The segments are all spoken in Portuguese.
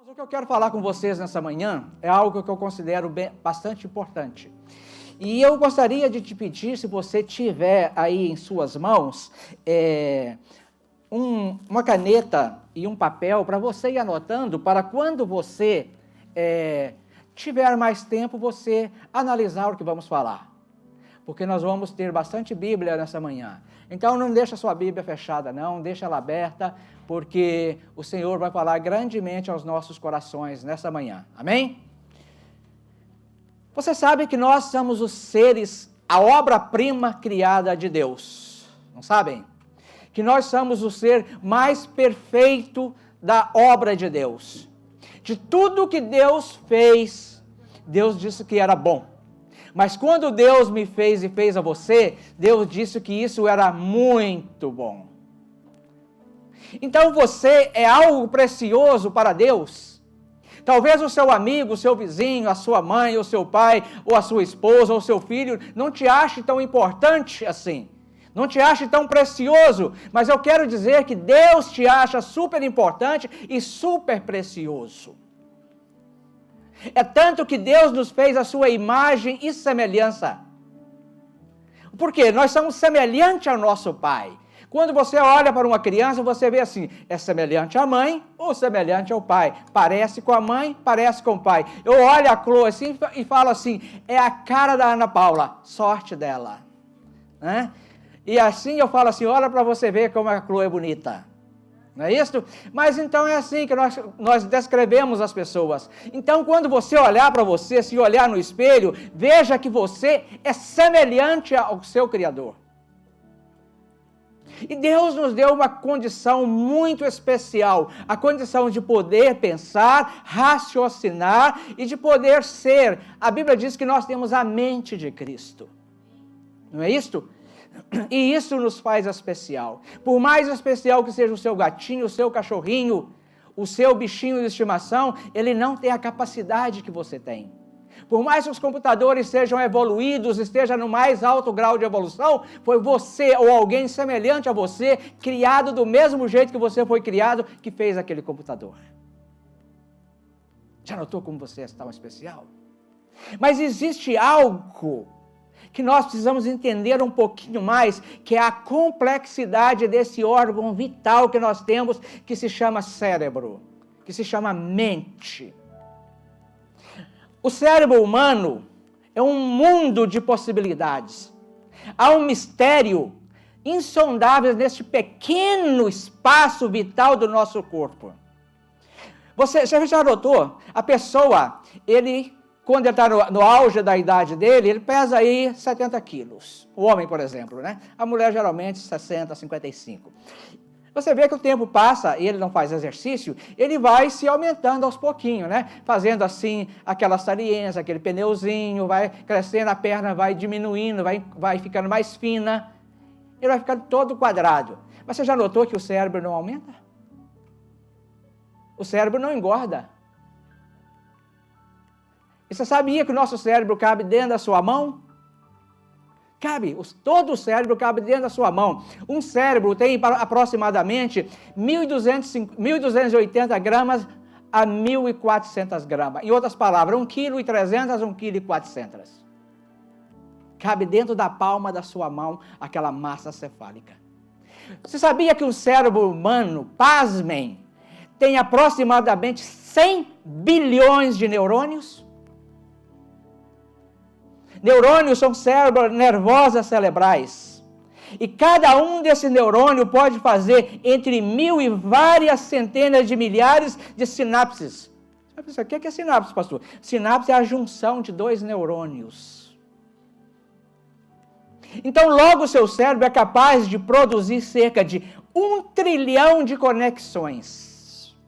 O que eu quero falar com vocês nessa manhã é algo que eu considero bastante importante. E eu gostaria de te pedir, se você tiver aí em suas mãos, uma caneta e um papel para você ir anotando, para quando você tiver mais tempo, você analisar o que vamos falar. Porque nós vamos ter bastante Bíblia nessa manhã. Então não deixa a sua Bíblia fechada não, deixa ela aberta, porque o Senhor vai falar grandemente aos nossos corações nessa manhã. Amém? Você sabe que nós somos os seres, a obra-prima criada de Deus. Não sabem? Que nós somos o ser mais perfeito da obra de Deus. De tudo que Deus fez, Deus disse que era bom. Mas quando Deus me fez e fez a você, Deus disse que isso era muito bom. Então você é algo precioso para Deus. Talvez o seu amigo, o seu vizinho, a sua mãe, o seu pai, ou a sua esposa, ou o seu filho, não te ache tão importante assim. Não te ache tão precioso. Mas eu quero dizer que Deus te acha super importante e super precioso. É tanto que Deus nos fez a sua imagem e semelhança. Por quê? Nós somos semelhantes ao nosso Pai. Quando você olha para uma criança, você vê assim, é semelhante à mãe ou semelhante ao pai. Parece com a mãe, parece com o pai. Eu olho a Chloe assim e falo assim, é a cara da Ana Paula, sorte dela. Né? E assim eu falo assim, olha para você ver como a Chloe é bonita. Não é isso? Mas então é assim que nós descrevemos as pessoas. Então quando você olhar para você, se olhar no espelho, veja que você é semelhante ao seu Criador. E Deus nos deu uma condição muito especial, a condição de poder pensar, raciocinar e de poder ser. A Bíblia diz que nós temos a mente de Cristo. Não é isso? E isso nos faz especial. Por mais especial que seja o seu gatinho, o seu cachorrinho, o seu bichinho de estimação, ele não tem a capacidade que você tem. Por mais que os computadores sejam evoluídos, esteja no mais alto grau de evolução, foi você ou alguém semelhante a você, criado do mesmo jeito que você foi criado, que fez aquele computador. Já notou como você é tão especial? Mas existe algo que nós precisamos entender um pouquinho mais, que é a complexidade desse órgão vital que nós temos, que se chama cérebro, que se chama mente. O cérebro humano é um mundo de possibilidades. Há um mistério insondável neste pequeno espaço vital do nosso corpo. Você já notou? A pessoa, quando ele está no auge da idade dele, ele pesa aí 70 quilos. O homem, por exemplo, né? A mulher geralmente 60, 55. Você vê que o tempo passa e ele não faz exercício, ele vai se aumentando aos pouquinhos, né? Fazendo assim, aquelas saliências, aquele pneuzinho, vai crescendo, a perna vai diminuindo, vai ficando mais fina, ele vai ficando todo quadrado. Mas você já notou que o cérebro não aumenta? O cérebro não engorda. E você sabia que o nosso cérebro cabe dentro da sua mão? Cabe, todo o cérebro cabe dentro da sua mão. Um cérebro tem aproximadamente 1.280 gramas a 1.400 gramas. Em outras palavras, 1,3 kg a 1,4 kg. Cabe dentro da palma da sua mão aquela massa cefálica. Você sabia que o cérebro humano, pasmem, tem aproximadamente 100 bilhões de neurônios? Neurônios são células nervosas cerebrais. E cada um desses neurônios pode fazer entre 1.000 e várias centenas de milhares de sinapses. Você vai pensar, o que é sinapse, pastor? Sinapse é a junção de dois neurônios. Então, logo o seu cérebro é capaz de produzir cerca de 1 trilhão de conexões.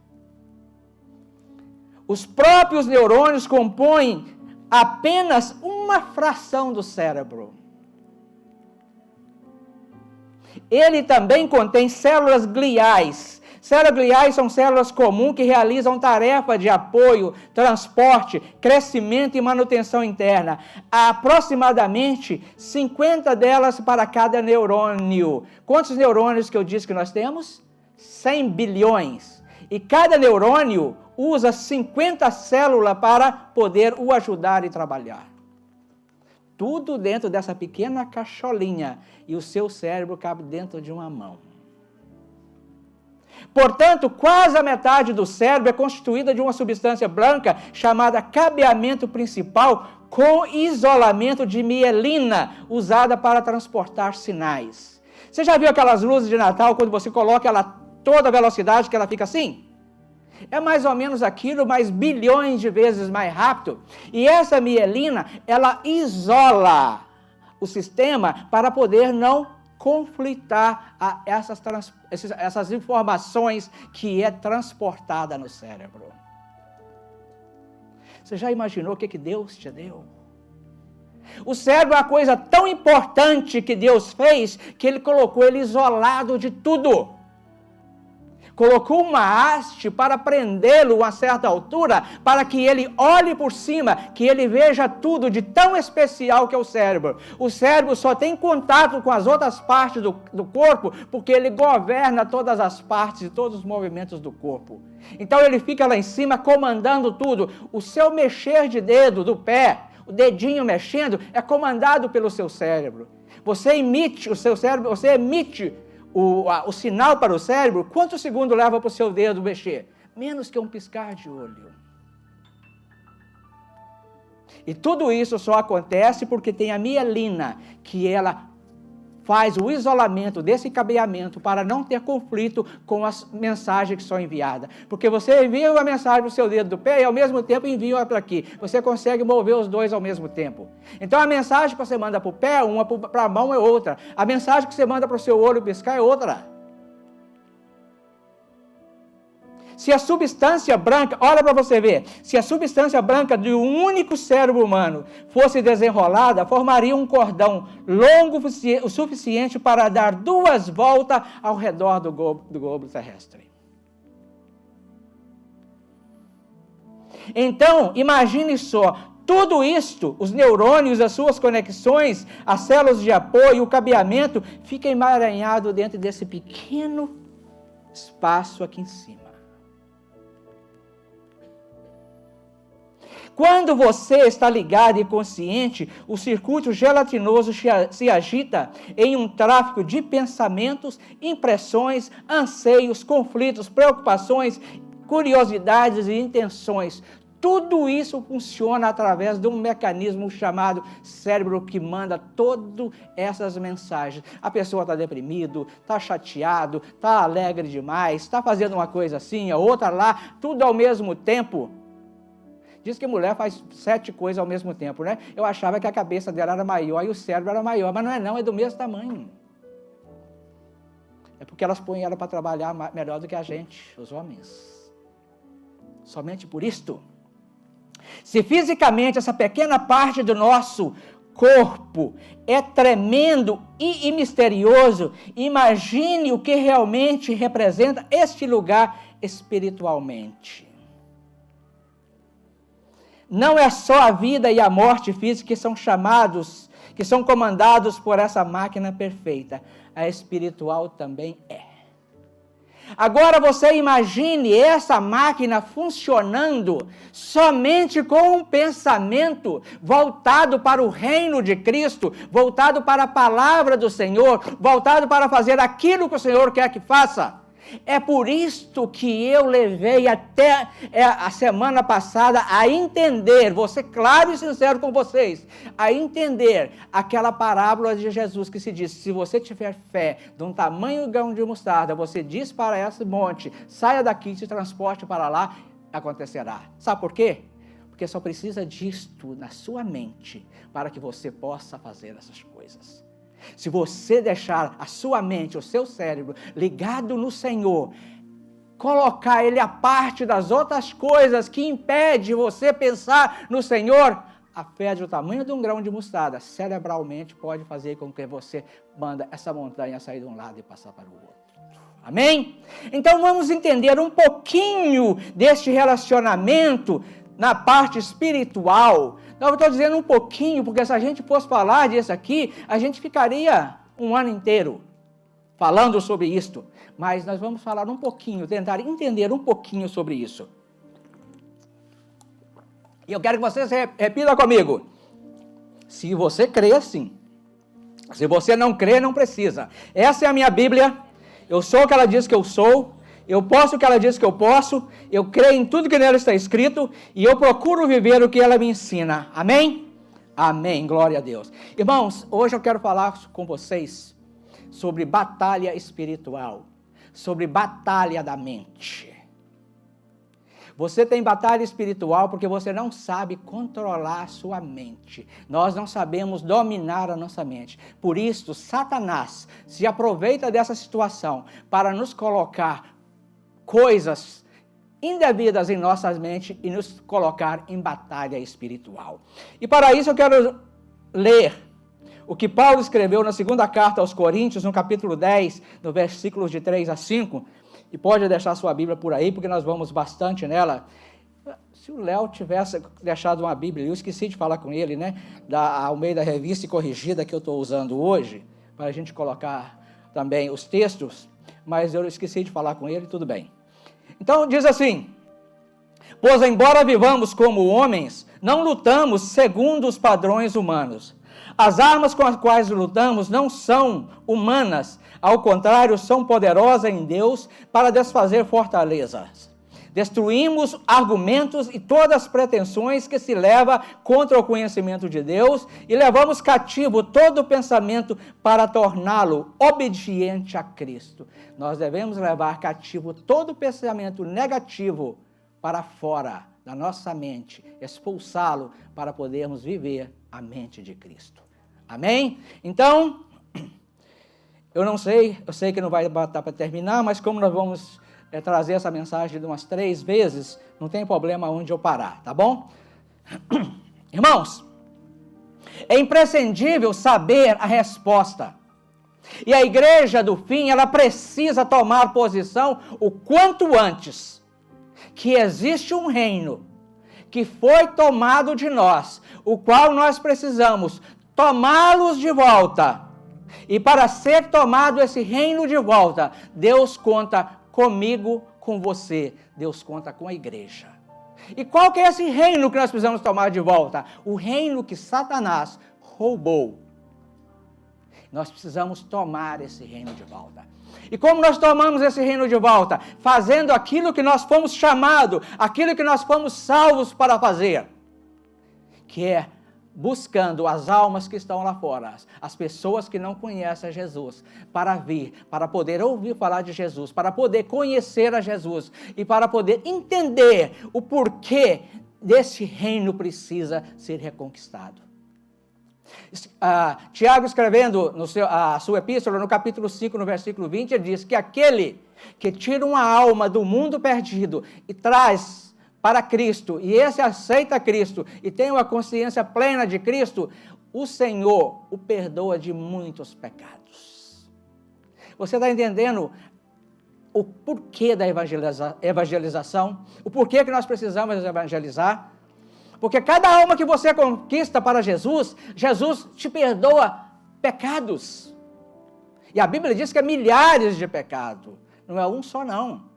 Os próprios neurônios compõem apenas uma fração do cérebro. Ele também contém células gliais. Células gliais são células comuns que realizam tarefa de apoio, transporte, crescimento e manutenção interna. Há aproximadamente 50 delas para cada neurônio. Quantos neurônios que eu disse que nós temos? 100 bilhões. E cada neurônio usa 50 células para poder o ajudar e trabalhar. Tudo dentro dessa pequena cacholinha, e o seu cérebro cabe dentro de uma mão. Portanto, quase a metade do cérebro é constituída de uma substância branca chamada cabeamento principal, com isolamento de mielina, usada para transportar sinais. Você já viu aquelas luzes de Natal, quando você coloca ela a toda velocidade, que ela fica assim? É mais ou menos aquilo, mas bilhões de vezes mais rápido. E essa mielina, ela isola o sistema para poder não conflitar essas informações que é transportada no cérebro. Você já imaginou o que Deus te deu? O cérebro é uma coisa tão importante que Deus fez, que Ele colocou ele isolado de tudo. Colocou uma haste para prendê-lo a uma certa altura, para que ele olhe por cima, que ele veja tudo de tão especial que é o cérebro. O cérebro só tem contato com as outras partes do corpo, porque ele governa todas as partes e todos os movimentos do corpo. Então ele fica lá em cima comandando tudo. O seu mexer de dedo do pé, o dedinho mexendo, é comandado pelo seu cérebro. Você emite o sinal para o cérebro. Quantos segundos leva para o seu dedo mexer? Menos que um piscar de olho. E tudo isso só acontece porque tem a mielina, que ela faz o isolamento desse cabeamento para não ter conflito com as mensagens que são enviadas. Porque você envia uma mensagem para o seu dedo do pé e ao mesmo tempo envia uma para aqui. Você consegue mover os dois ao mesmo tempo. Então a mensagem que você manda para o pé, uma para a mão é outra. A mensagem que você manda para o seu olho piscar é outra. Se a substância branca, olha para você ver, se a substância branca de um único cérebro humano fosse desenrolada, formaria um cordão longo o suficiente para dar 2 voltas ao redor do globo terrestre. Então, imagine só, tudo isto, os neurônios, as suas conexões, as células de apoio, o cabeamento, fica emaranhado dentro desse pequeno espaço aqui em cima. Quando você está ligado e consciente, o circuito gelatinoso se agita em um tráfego de pensamentos, impressões, anseios, conflitos, preocupações, curiosidades e intenções. Tudo isso funciona através de um mecanismo chamado cérebro que manda todas essas mensagens. A pessoa está deprimido, está chateado, está alegre demais, está fazendo uma coisa assim, a outra lá, tudo ao mesmo tempo. Diz que mulher faz 7 coisas ao mesmo tempo, né? Eu achava que a cabeça dela era maior e o cérebro era maior, mas não, é do mesmo tamanho. É porque elas põem ela para trabalhar melhor do que a gente, os homens. Somente por isto. Se fisicamente essa pequena parte do nosso corpo é tremendo e misterioso, imagine o que realmente representa este lugar espiritualmente. Não é só a vida e a morte física que são comandados por essa máquina perfeita. A espiritual também é. Agora você imagine essa máquina funcionando somente com um pensamento voltado para o reino de Cristo, voltado para a palavra do Senhor, voltado para fazer aquilo que o Senhor quer que faça. É por isto que eu levei até a semana passada a entender, vou ser claro e sincero com vocês, a entender aquela parábola de Jesus que se diz, se você tiver fé de um tamanho grão de mostarda, você diz para esse monte, saia daqui e se transporte para lá, acontecerá. Sabe por quê? Porque só precisa disto na sua mente para que você possa fazer essas coisas. Se você deixar a sua mente, o seu cérebro ligado no Senhor, colocar ele à parte das outras coisas que impede você pensar no Senhor, a fé do tamanho de um grão de mostarda, cerebralmente pode fazer com que você manda essa montanha sair de um lado e passar para o outro. Amém? Então vamos entender um pouquinho deste relacionamento na parte espiritual. Eu estou dizendo um pouquinho, porque se a gente fosse falar disso aqui, a gente ficaria um ano inteiro falando sobre isto. Mas nós vamos falar um pouquinho, tentar entender um pouquinho sobre isso. E eu quero que vocês repitam comigo. Se você crê, sim. Se você não crê, não precisa. Essa é a minha Bíblia. Eu sou o que ela diz que eu sou. Eu posso o que ela diz que eu posso. Eu creio em tudo que nela está escrito. E eu procuro viver o que ela me ensina. Amém? Amém. Glória a Deus. Irmãos, hoje eu quero falar com vocês sobre batalha espiritual. Sobre batalha da mente. Você tem batalha espiritual porque você não sabe controlar a sua mente. Nós não sabemos dominar a nossa mente. Por isso, Satanás se aproveita dessa situação para nos colocar coisas indevidas em nossas mentes e nos colocar em batalha espiritual. E para isso eu quero ler o que Paulo escreveu na segunda carta aos Coríntios, no capítulo 10, no versículos de 3 a 5, e pode deixar sua Bíblia por aí, porque nós vamos bastante nela. Se o Léo tivesse deixado uma Bíblia, eu esqueci de falar com ele, né? Ao meio da revista corrigida que eu estou usando hoje, para a gente colocar também os textos, mas eu esqueci de falar com ele, tudo bem. Então diz assim: pois embora vivamos como homens, não lutamos segundo os padrões humanos. As armas com as quais lutamos não são humanas, ao contrário, são poderosas em Deus para desfazer fortalezas. Destruímos argumentos e todas as pretensões que se levam contra o conhecimento de Deus e levamos cativo todo pensamento para torná-lo obediente a Cristo. Nós devemos levar cativo todo pensamento negativo para fora da nossa mente, expulsá-lo para podermos viver a mente de Cristo. Amém? Então, eu sei que não vai dar para terminar, mas como nós vamos trazer essa mensagem de umas 3 vezes, não tem problema onde eu parar, tá bom? Irmãos, é imprescindível saber a resposta. E a igreja do fim, ela precisa tomar posição o quanto antes, que existe um reino que foi tomado de nós, o qual nós precisamos tomá-los de volta. E para ser tomado esse reino de volta, Deus conta comigo, com você. Deus conta com a igreja. E qual que é esse reino que nós precisamos tomar de volta? O reino que Satanás roubou. Nós precisamos tomar esse reino de volta. E como nós tomamos esse reino de volta? Fazendo aquilo que nós fomos chamados, aquilo que nós fomos salvos para fazer. Que é buscando as almas que estão lá fora, as pessoas que não conhecem a Jesus, para vir, para poder ouvir falar de Jesus, para poder conhecer a Jesus e para poder entender o porquê desse reino precisa ser reconquistado. Tiago, escrevendo a sua epístola, no capítulo 5, no versículo 20, ele diz que aquele que tira uma alma do mundo perdido e traz para Cristo, e esse aceita Cristo e tem uma consciência plena de Cristo, o Senhor o perdoa de muitos pecados. Você está entendendo o porquê da evangelização? O porquê que nós precisamos evangelizar? Porque cada alma que você conquista para Jesus, Jesus te perdoa pecados. E a Bíblia diz que é milhares de pecados, não é um só não.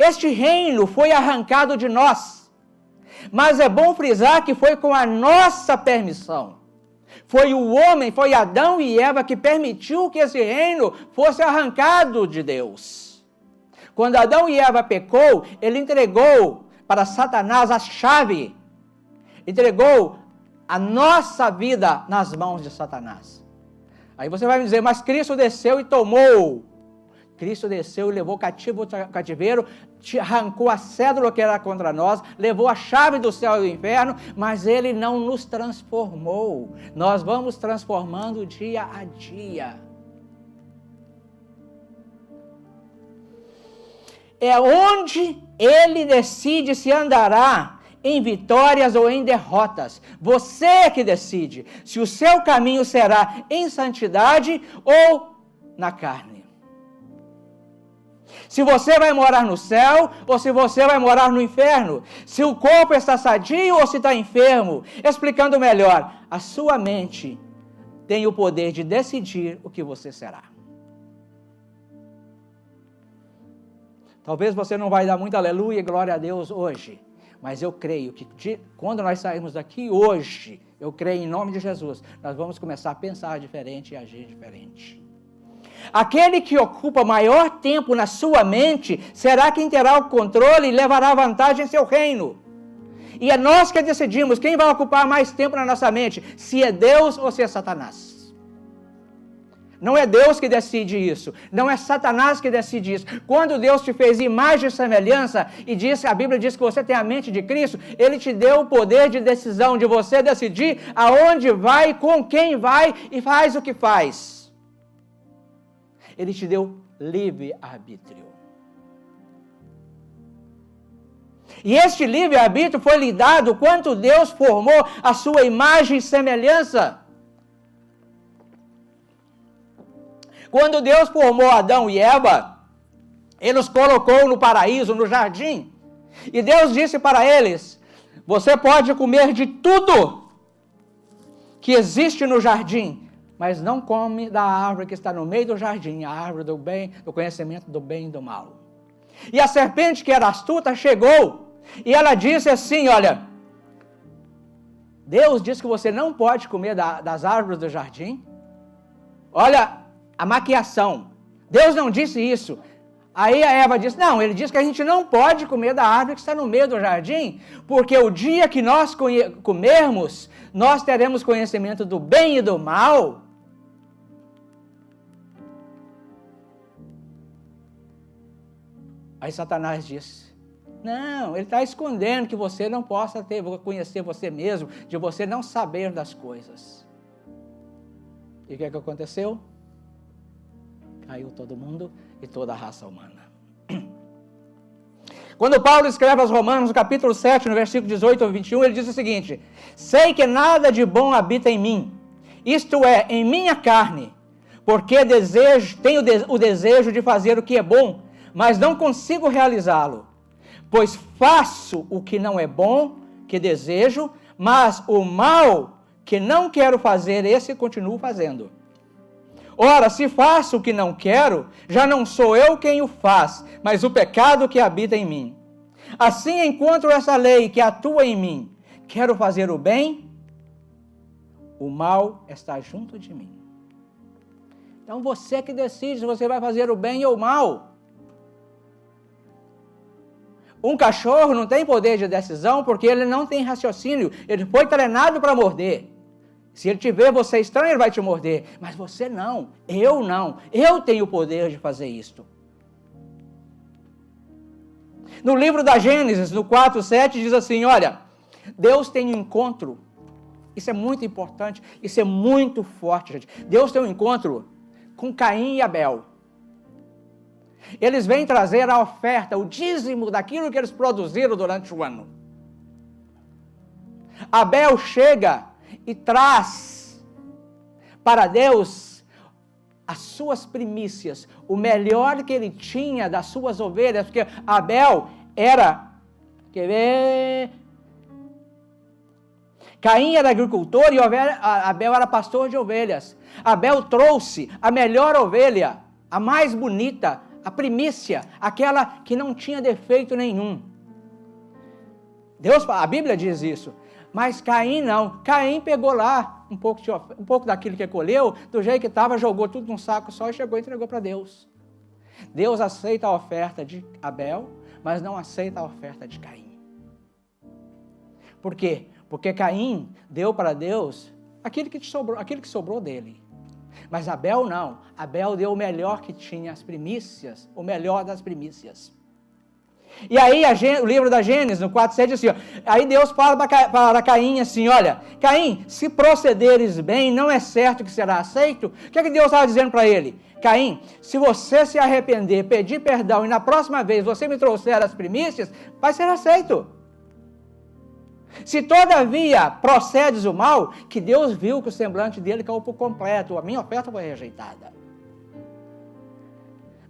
Este reino foi arrancado de nós, mas é bom frisar que foi com a nossa permissão. Foi o homem, foi Adão e Eva que permitiu que esse reino fosse arrancado de Deus. Quando Adão e Eva pecou, ele entregou para Satanás a chave, entregou a nossa vida nas mãos de Satanás. Aí você vai me dizer, mas Cristo desceu e tomou. Cristo desceu e levou cativo o cativeiro, arrancou a cédula que era contra nós, levou a chave do céu e do inferno, mas Ele não nos transformou. Nós vamos transformando dia a dia. É onde Ele decide se andará em vitórias ou em derrotas. Você é que decide se o seu caminho será em santidade ou na carne. Se você vai morar no céu ou se você vai morar no inferno. Se o corpo está sadio ou se está enfermo. Explicando melhor, a sua mente tem o poder de decidir o que você será. Talvez você não vai dar muito aleluia e glória a Deus hoje. Mas eu creio que quando nós sairmos daqui hoje, eu creio em nome de Jesus, nós vamos começar a pensar diferente e agir diferente. Aquele que ocupa maior tempo na sua mente será quem terá o controle e levará vantagem em seu reino. E é nós que decidimos quem vai ocupar mais tempo na nossa mente, se é Deus ou se é Satanás. Não é Deus que decide isso, não é Satanás que decide isso. Quando Deus te fez imagem e semelhança, e a Bíblia diz que você tem a mente de Cristo, Ele te deu o poder de decisão, de você decidir aonde vai, com quem vai e faz o que faz. Ele te deu livre-arbítrio. E este livre-arbítrio foi lhe dado quando Deus formou a sua imagem e semelhança. Quando Deus formou Adão e Eva, Ele os colocou no paraíso, no jardim. E Deus disse para eles, você pode comer de tudo que existe no jardim, mas não come da árvore que está no meio do jardim, a árvore do bem, do conhecimento do bem e do mal. E a serpente, que era astuta, chegou, e ela disse assim, olha, Deus disse que você não pode comer das árvores do jardim. Olha a maquiação. Deus não disse isso. Aí a Eva disse, não, ele disse que a gente não pode comer da árvore que está no meio do jardim, porque o dia que nós comermos, nós teremos conhecimento do bem e do mal. Aí Satanás disse, não, ele está escondendo que você não possa conhecer você mesmo, de você não saber das coisas. E o que aconteceu? Caiu todo mundo e toda a raça humana. Quando Paulo escreve aos Romanos, no capítulo 7, no versículo 18 ao 21, ele diz o seguinte, sei que nada de bom habita em mim, isto é, em minha carne, porque tenho o desejo de fazer o que é bom, mas não consigo realizá-lo, pois faço o que não é bom, que desejo, mas o mal que não quero fazer, esse continuo fazendo. Ora, se faço o que não quero, já não sou eu quem o faz, mas o pecado que habita em mim. Assim encontro essa lei que atua em mim. Quero fazer o bem, o mal está junto de mim. Então você que decide se você vai fazer o bem ou o mal. Um cachorro não tem poder de decisão porque ele não tem raciocínio, ele foi treinado para morder. Se ele te ver você estranho, ele vai te morder. Mas você não, eu não. Eu tenho o poder de fazer isto. No livro da Gênesis, no 4:7, diz assim, olha, Deus tem um encontro. Isso é muito importante, isso é muito forte, gente. Deus tem um encontro com Caim e Abel. Eles vêm trazer a oferta, o dízimo daquilo que eles produziram durante o ano. Abel chega e traz para Deus as suas primícias, o melhor que ele tinha das suas ovelhas, porque Abel era, Caim era agricultor e Abel era pastor de ovelhas. Abel trouxe a melhor ovelha, a mais bonita, a primícia, aquela que não tinha defeito nenhum. A Bíblia diz isso. Mas Caim não. Caim pegou lá um pouco daquilo que colheu, do jeito que estava, jogou tudo num saco só e chegou e entregou para Deus. Deus aceita a oferta de Abel, mas não aceita a oferta de Caim. Por quê? Porque Caim deu para Deus aquilo que sobrou dele. Mas Abel não. Abel deu o melhor que tinha, as primícias, o melhor das primícias. E aí o livro da Gênesis, no 4:7, diz assim, ó, aí Deus fala para Caim assim, olha, Caim, se procederes bem, não é certo que será aceito? O que Deus estava dizendo para ele? Caim, se você se arrepender, pedir perdão, e na próxima vez você me trouxer as primícias, vai ser aceito. Se todavia procedes o mal, que Deus viu que o semblante dele caiu por completo, a minha oferta foi rejeitada.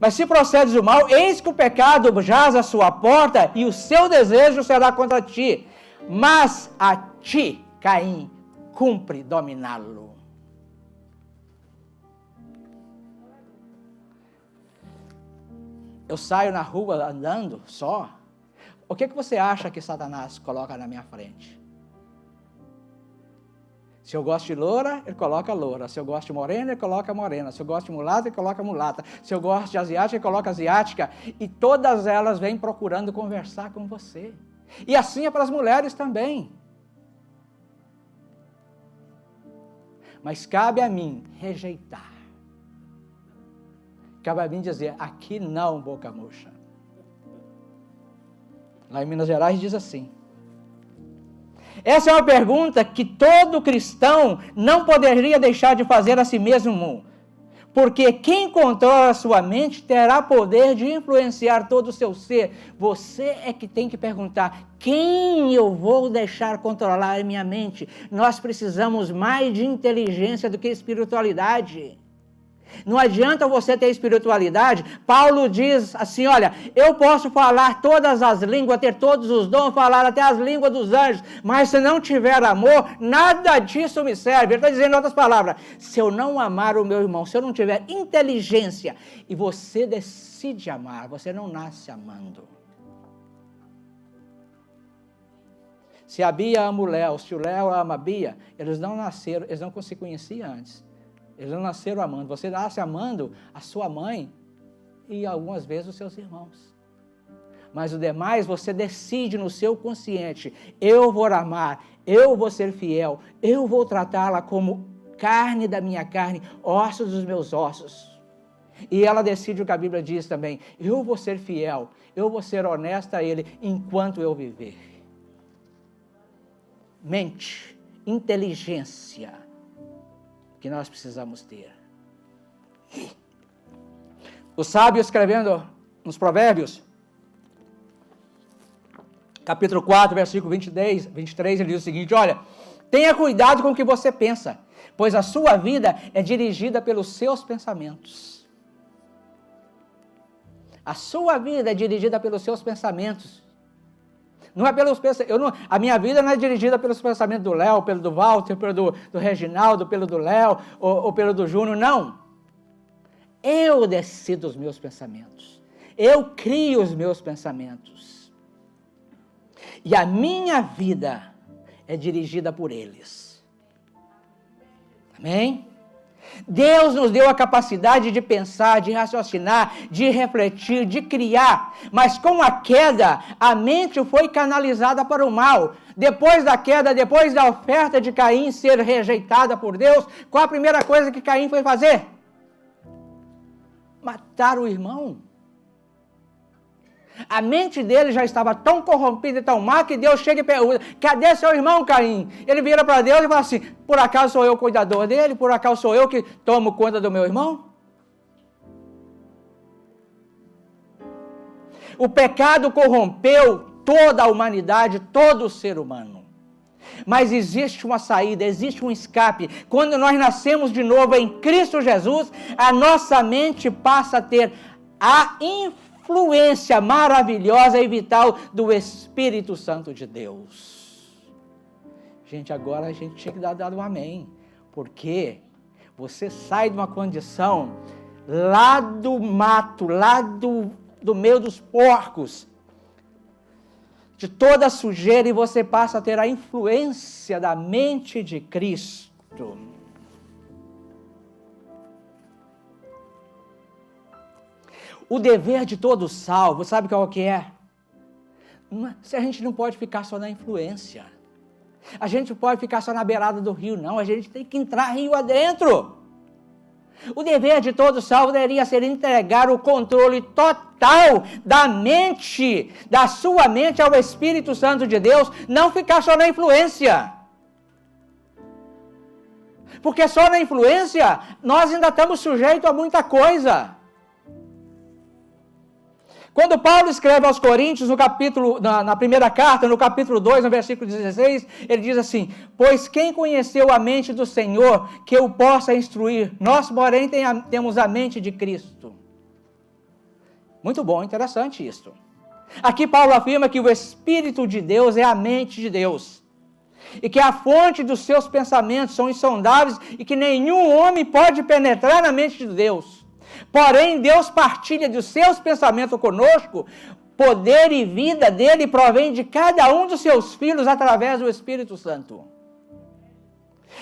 Mas se procedes o mal, eis que o pecado jaz à sua porta e o seu desejo será contra ti. Mas a ti, Caim, cumpre dominá-lo. Eu saio na rua andando só. O que você acha que Satanás coloca na minha frente? Se eu gosto de loura, ele coloca loura. Se eu gosto de morena, ele coloca morena. Se eu gosto de mulata, ele coloca mulata. Se eu gosto de asiática, ele coloca asiática. E todas elas vêm procurando conversar com você. E assim é para as mulheres também. Mas cabe a mim rejeitar. Cabe a mim dizer, aqui não, boca murcha. Lá em Minas Gerais diz assim. Essa é uma pergunta que todo cristão não poderia deixar de fazer a si mesmo. Porque quem controla a sua mente terá poder de influenciar todo o seu ser. Você é que tem que perguntar, quem eu vou deixar controlar a minha mente? Nós precisamos mais de inteligência do que espiritualidade. Não adianta você ter espiritualidade. Paulo diz assim, olha, eu posso falar todas as línguas, ter todos os dons, falar até as línguas dos anjos, mas se não tiver amor, nada disso me serve. Ele está dizendo em outras palavras, se eu não amar o meu irmão, se eu não tiver inteligência, e você decide amar, você não nasce amando. Se a Bia ama o Léo, se o Léo ama a Bia, eles não nasceram, eles não se conheciam antes. Eles não nasceram amando. Você nasce amando a sua mãe e algumas vezes os seus irmãos. Mas o demais você decide no seu consciente. Eu vou amar, eu vou ser fiel, eu vou tratá-la como carne da minha carne, ossos dos meus ossos. E ela decide o que a Bíblia diz também. Eu vou ser fiel, eu vou ser honesta a ele enquanto eu viver. Mente, inteligência. Que nós precisamos ter. O sábio escrevendo nos Provérbios, capítulo 4, versículo 23, ele diz o seguinte, olha, tenha cuidado com o que você pensa, pois a sua vida é dirigida pelos seus pensamentos. A sua vida é dirigida pelos seus pensamentos. Não é pelos pensamentos, a minha vida não é dirigida pelos pensamentos do Léo, pelo do Walter, pelo do Reginaldo, pelo do Léo, ou pelo do Júnior, não. Eu decido os meus pensamentos. Eu crio os meus pensamentos. E a minha vida é dirigida por eles. Amém? Deus nos deu a capacidade de pensar, de raciocinar, de refletir, de criar, mas com a queda, a mente foi canalizada para o mal. Depois da queda, depois da oferta de Caim ser rejeitada por Deus, qual a primeira coisa que Caim foi fazer? Matar o irmão. A mente dele já estava tão corrompida e tão má que Deus chega e pergunta, cadê seu irmão Caim? Ele vira para Deus e fala assim, por acaso sou eu o cuidador dele? Por acaso sou eu que tomo conta do meu irmão? O pecado corrompeu toda a humanidade, todo o ser humano. Mas existe uma saída, existe um escape. Quando nós nascemos de novo em Cristo Jesus, a nossa mente passa a ter a influência maravilhosa e vital do Espírito Santo de Deus. Gente, agora a gente tinha que dar um amém, porque você sai de uma condição lá do mato, lá do meio dos porcos, de toda a sujeira, e você passa a ter a influência da mente de Cristo. O dever de todo salvo, sabe qual que é? A gente não pode ficar só na influência. A gente não pode ficar só na beirada do rio, não. A gente tem que entrar rio adentro. O dever de todo salvo deveria ser entregar o controle total da mente, da sua mente ao Espírito Santo de Deus, não ficar só na influência. Porque só na influência nós ainda estamos sujeitos a muita coisa. Quando Paulo escreve aos Coríntios, na primeira carta, no capítulo 2, no versículo 16, ele diz assim, pois quem conheceu a mente do Senhor, que o possa instruir? Nós, porém, temos a mente de Cristo. Muito bom, interessante isso. Aqui Paulo afirma que o Espírito de Deus é a mente de Deus. E que a fonte dos seus pensamentos são insondáveis e que nenhum homem pode penetrar na mente de Deus. Porém, Deus partilha dos seus pensamentos conosco poder e vida dele provém de cada um dos seus filhos através do Espírito Santo.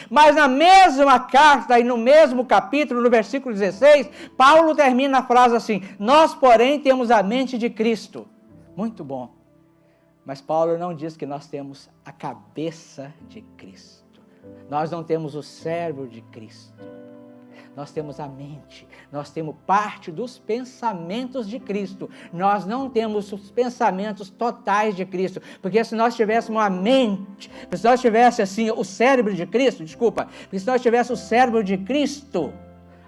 Mas na mesma carta e no mesmo capítulo, no versículo 16, Paulo termina a frase assim: nós, porém, temos a mente de Cristo. Muito bom. Mas Paulo não diz que nós temos a cabeça de Cristo. Nós não temos o cérebro de Cristo. Nós temos a mente, nós temos parte dos pensamentos de Cristo. Nós não temos os pensamentos totais de Cristo, porque se nós tivéssemos a mente, se nós tivéssemos assim o cérebro de Cristo, porque se nós tivéssemos o cérebro de Cristo,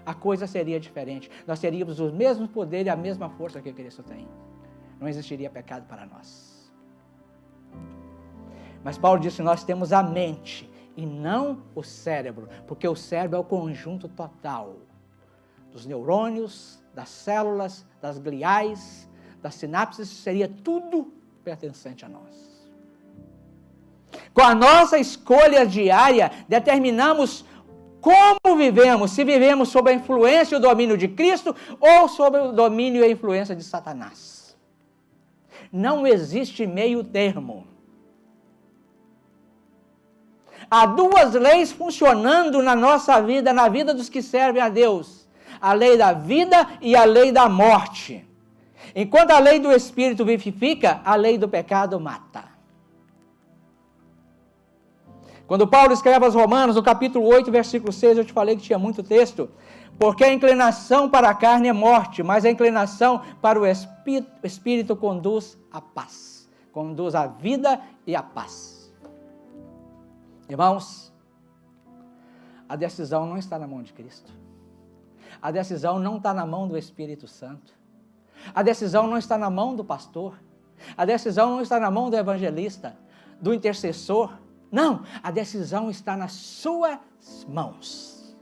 a coisa seria diferente. Nós teríamos os mesmos poderes e a mesma força que Cristo tem. Não existiria pecado para nós. Mas Paulo disse: nós temos a mente e não o cérebro, porque o cérebro é o conjunto total dos neurônios, das células, das gliais, das sinapses, seria tudo pertencente a nós. Com a nossa escolha diária, determinamos como vivemos, se vivemos sob a influência e o domínio de Cristo ou sob o domínio e a influência de Satanás. Não existe meio termo. Há duas leis funcionando na nossa vida, na vida dos que servem a Deus: a lei da vida e a lei da morte. Enquanto a lei do Espírito vivifica, a lei do pecado mata. Quando Paulo escreve aos Romanos, no capítulo 8, versículo 6, eu te falei que tinha muito texto, porque a inclinação para a carne é morte, mas a inclinação para o Espírito conduz à paz, conduz à vida e à paz. Irmãos, a decisão não está na mão de Cristo. A decisão não está na mão do Espírito Santo. A decisão não está na mão do pastor. A decisão não está na mão do evangelista, do intercessor. Não, a decisão está nas suas mãos.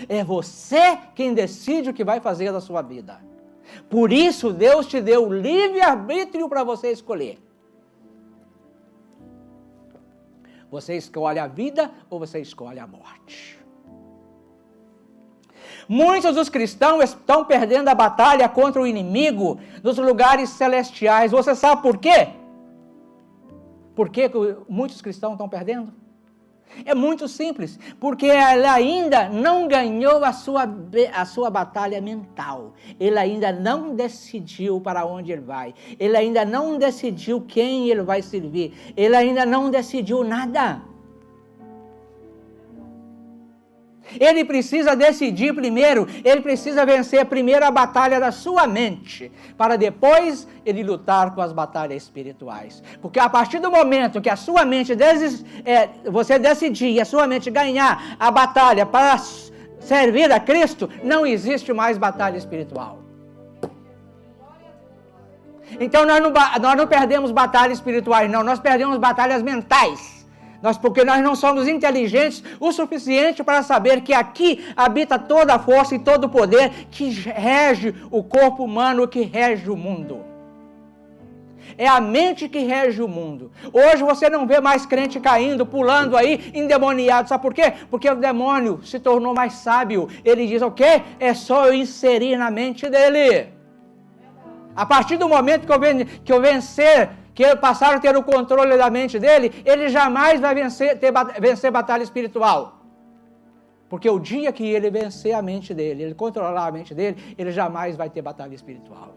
É você quem decide o que vai fazer da sua vida. Por isso Deus te deu o livre-arbítrio para você escolher. Você escolhe a vida ou você escolhe a morte. Muitos dos cristãos estão perdendo a batalha contra o inimigo nos lugares celestiais. Você sabe por quê? Por que muitos cristãos estão perdendo? É muito simples, porque ele ainda não ganhou a sua batalha mental. Ele ainda não decidiu para onde ele vai. Ele ainda não decidiu quem ele vai servir. Ele ainda não decidiu nada. Ele precisa decidir primeiro, ele precisa vencer primeiro a batalha da sua mente, para depois ele lutar com as batalhas espirituais. Porque a partir do momento que a sua mente, você decidir e a sua mente ganhar a batalha para servir a Cristo, não existe mais batalha espiritual. Então nós não perdemos batalhas espirituais, não, nós perdemos batalhas mentais. Porque nós não somos inteligentes o suficiente para saber que aqui habita toda a força e todo o poder que rege o corpo humano, que rege o mundo. É a mente que rege o mundo. Hoje você não vê mais crente caindo, pulando aí, endemoniado. Sabe por quê? Porque o demônio se tornou mais sábio. Ele diz: o quê? É só eu inserir na mente dele. A partir do momento que eu vencer, que ele passar a ter o controle da mente dele, ele jamais vai vencer batalha espiritual. Porque o dia que ele vencer a mente dele, ele controlar a mente dele, ele jamais vai ter batalha espiritual.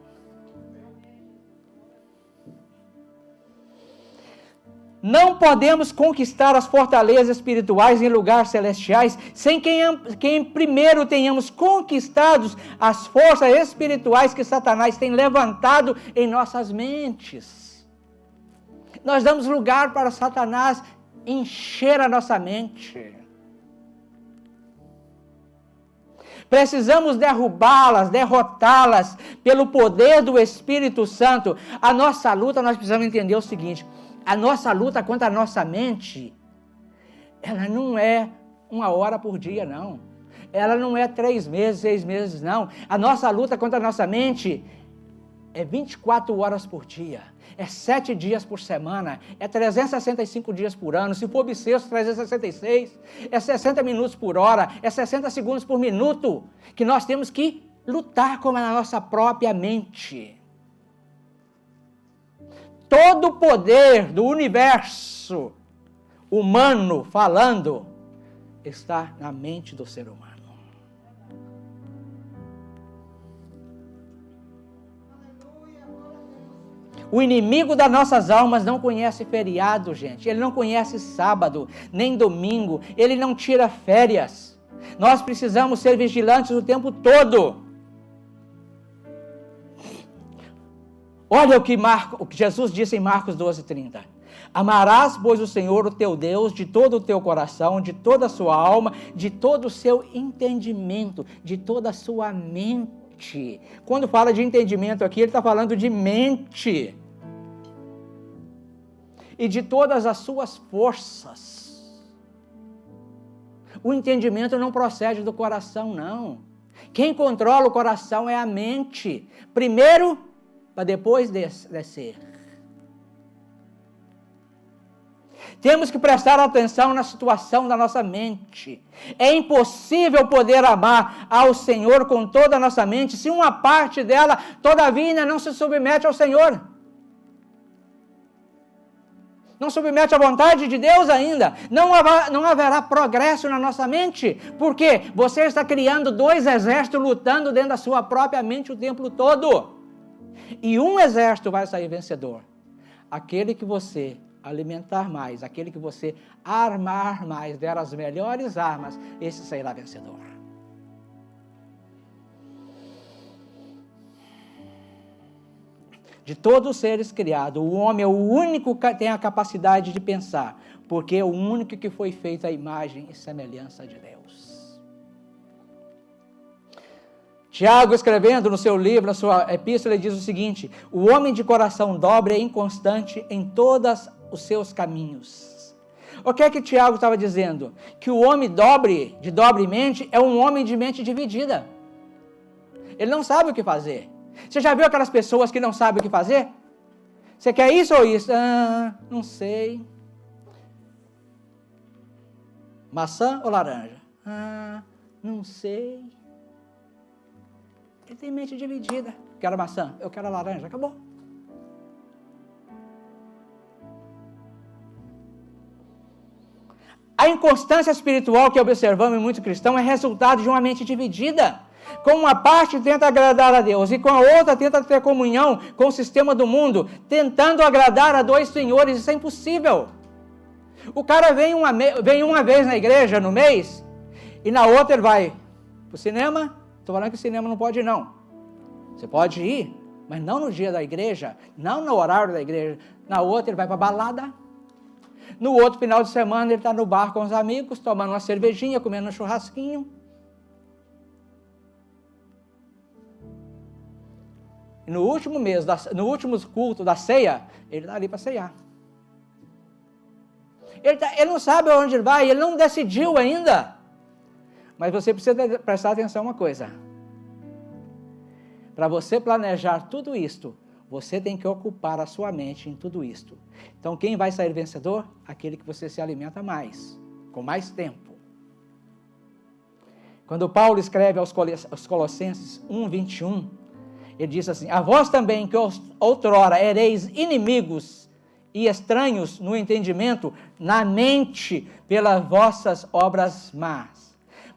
Não podemos conquistar as fortalezas espirituais em lugares celestiais sem que primeiro tenhamos conquistado as forças espirituais que Satanás tem levantado em nossas mentes. Nós damos lugar para Satanás encher a nossa mente. Precisamos derrubá-las, derrotá-las pelo poder do Espírito Santo. A nossa luta, nós precisamos entender o seguinte: a nossa luta contra a nossa mente, ela não é 1 hora por dia, não. Ela não é 3 meses, 6 meses, não. A nossa luta contra a nossa mente é 24 horas por dia, é 7 dias por semana, é 365 dias por ano, se for bissexto, 366, é 60 minutos por hora, é 60 segundos por minuto, que nós temos que lutar com a nossa própria mente. Todo o poder do universo humano falando está na mente do ser humano. O inimigo das nossas almas não conhece feriado, gente. Ele não conhece sábado, nem domingo. Ele não tira férias. Nós precisamos ser vigilantes o tempo todo. Olha o que Jesus disse em Marcos 12:30. Amarás, pois, o Senhor, o teu Deus, de todo o teu coração, de toda a sua alma, de todo o seu entendimento, de toda a sua mente. Quando fala de entendimento aqui, ele está falando de mente. E de todas as suas forças. O entendimento não procede do coração, não. Quem controla o coração é a mente. Primeiro, para depois descer. Temos que prestar atenção na situação da nossa mente. É impossível poder amar ao Senhor com toda a nossa mente se uma parte dela, todavia, ainda não se submete ao Senhor. Não submete à vontade de Deus ainda. Não haverá progresso na nossa mente. Por quê? Você está criando dois exércitos lutando dentro da sua própria mente o tempo todo. E um exército vai sair vencedor. Aquele que você alimentar mais, aquele que você armar mais, der as melhores armas, esse sairá vencedor. De todos os seres criados, o homem é o único que tem a capacidade de pensar, porque é o único que foi feito à imagem e semelhança de Deus. Tiago, escrevendo no seu livro, na sua epístola, ele diz o seguinte: o homem de coração dobre é inconstante em todos os seus caminhos. O que é que Tiago estava dizendo? Que o homem de dobre mente, é um homem de mente dividida. Ele não sabe o que fazer. Você já viu aquelas pessoas que não sabem o que fazer? Você quer isso ou isso? Não sei. Maçã ou laranja? Não sei. Ele tem mente dividida. Quero maçã, eu quero a laranja, acabou. A inconstância espiritual que observamos em muitos cristãos é resultado de uma mente dividida. Com uma parte tenta agradar a Deus e com a outra tenta ter comunhão com o sistema do mundo, tentando agradar a dois senhores. Isso é impossível. O cara vem uma vez na igreja no mês e na outra ele vai para o cinema. Estou falando que o cinema não pode ir, não. Você pode ir, mas não no dia da igreja, não no horário da igreja. Na outra ele vai para a balada. No outro final de semana ele está no bar com os amigos, tomando uma cervejinha, comendo um churrasquinho. E no último culto da ceia, ele está ali para ceiar. Ele não sabe aonde ele vai, ele não decidiu ainda. Mas você precisa prestar atenção a uma coisa. Para você planejar tudo isto, você tem que ocupar a sua mente em tudo isto. Então, quem vai sair vencedor? Aquele que você se alimenta mais, com mais tempo. Quando Paulo escreve aos Colossenses 1:21, ele diz assim: a vós também que outrora ereis inimigos e estranhos no entendimento, na mente, pelas vossas obras más.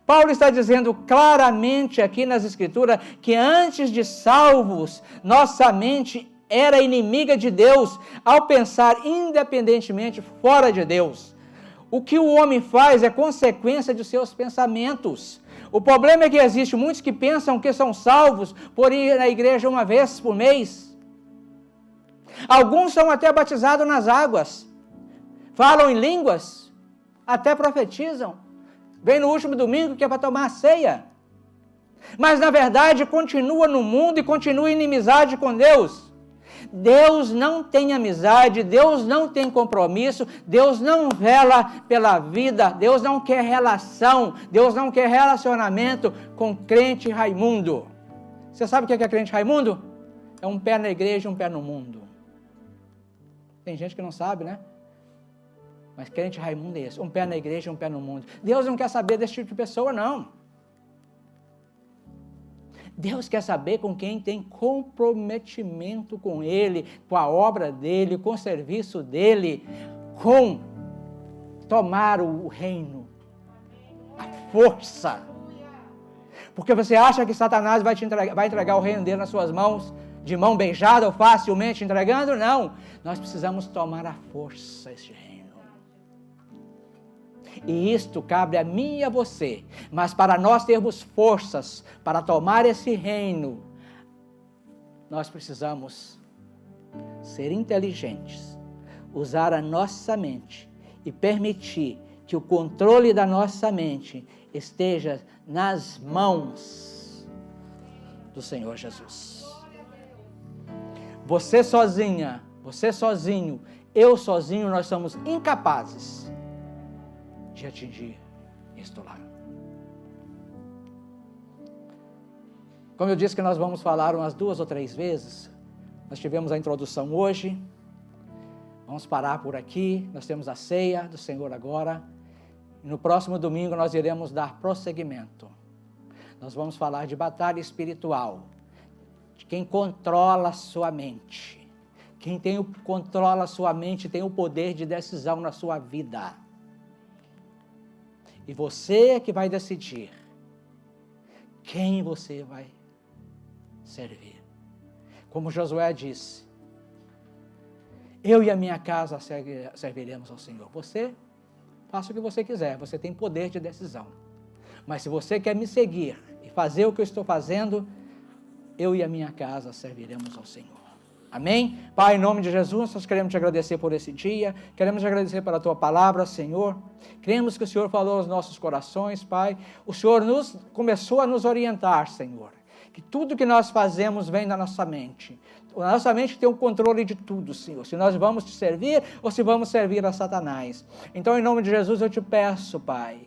Paulo está dizendo claramente aqui nas Escrituras que antes de salvos, nossa mente era inimiga de Deus ao pensar independentemente fora de Deus. O que o homem faz é consequência de seus pensamentos. O problema é que existe muitos que pensam que são salvos por ir na igreja uma vez por mês. Alguns são até batizados nas águas, falam em línguas, até profetizam. Vem no último domingo que é para tomar a ceia. Mas na verdade continua no mundo e continua em inimizade com Deus. Deus não tem amizade, Deus não tem compromisso, Deus não vela pela vida, Deus não quer relação, Deus não quer relacionamento com crente raimundo. Você sabe o que é crente raimundo? É um pé na igreja e um pé no mundo. Tem gente que não sabe, né? Mas crente raimundo é esse, um pé na igreja e um pé no mundo. Deus não quer saber desse tipo de pessoa, não. Deus quer saber com quem tem comprometimento com Ele, com a obra dEle, com o serviço dEle, com tomar o reino, a força. Porque você acha que Satanás vai entregar o reino dele nas suas mãos, de mão beijada ou facilmente entregando? Não. Nós precisamos tomar a força esse reino. E isto cabe a mim e a você. Mas para nós termos forças para tomar esse reino, nós precisamos ser inteligentes, usar a nossa mente e permitir que o controle da nossa mente esteja nas mãos do Senhor Jesus. Você sozinha, você sozinho, eu sozinho, nós somos incapazes de atingir isto lá. Como eu disse que nós vamos falar umas 2 ou 3 vezes, nós tivemos a introdução hoje, vamos parar por aqui, nós temos a ceia do Senhor agora, e no próximo domingo nós iremos dar prosseguimento. Nós vamos falar de batalha espiritual, de quem controla a sua mente. Quem controla a sua mente tem o poder de decisão na sua vida. E você é que vai decidir quem você vai servir. Como Josué disse, eu e a minha casa serviremos ao Senhor. Você, faça o que você quiser, você tem poder de decisão. Mas se você quer me seguir e fazer o que eu estou fazendo, eu e a minha casa serviremos ao Senhor. Amém? Pai, em nome de Jesus, nós queremos te agradecer por esse dia, queremos te agradecer pela tua palavra, Senhor. Cremos que o Senhor falou aos nossos corações, Pai. O Senhor começou a nos orientar, Senhor, que tudo que nós fazemos vem da nossa mente. A nossa mente tem o controle de tudo, Senhor, se nós vamos te servir ou se vamos servir a Satanás. Então, em nome de Jesus, eu te peço, Pai,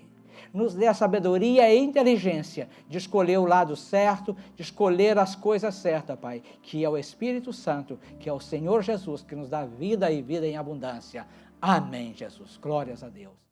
nos dê a sabedoria e a inteligência de escolher o lado certo, de escolher as coisas certas, Pai, que é o Espírito Santo, que é o Senhor Jesus, que nos dá vida e vida em abundância. Amém, Jesus. Glórias a Deus.